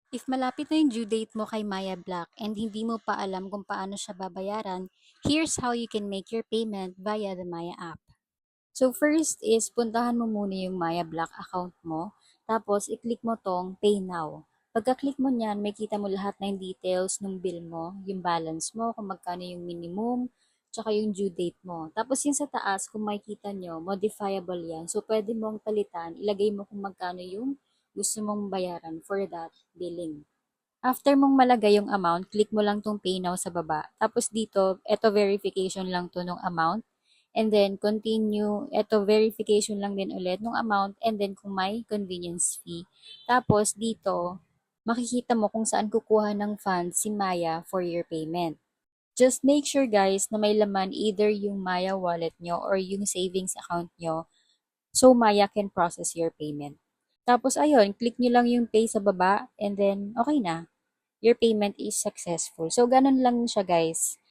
If malapit na yung due date mo kay Maya Black and hindi mo pa alam kung paano siya babayaran, here's how you can make your payment via the Maya app. So first is puntahan mo muna yung Maya Black account mo, tapos i-click mo tong Pay Now. Pagka-click mo niyan, may kita mo lahat ng details ng bill mo, yung balance mo, kung magkano yung minimum, tsaka yung due date mo. Tapos yung sa taas, kung makikita nyo, modifiable yan. So pwede mong palitan, ilagay mo kung magkano yung gusto mong bayaran for that billing. After mong malagay yung amount, click mo lang tong Pay Now sa baba. Tapos dito, eto verification lang to ng amount. And then continue, eto verification lang din ulit ng amount and then kung may convenience fee. Tapos dito, makikita mo kung saan kukuha ng funds si Maya for your payment. Just make sure guys na may laman either yung Maya wallet nyo or yung savings account nyo so Maya can process your payment. Tapos ayun, click nyo lang yung pay sa baba and then okay na, your payment is successful. So, ganun lang siya guys.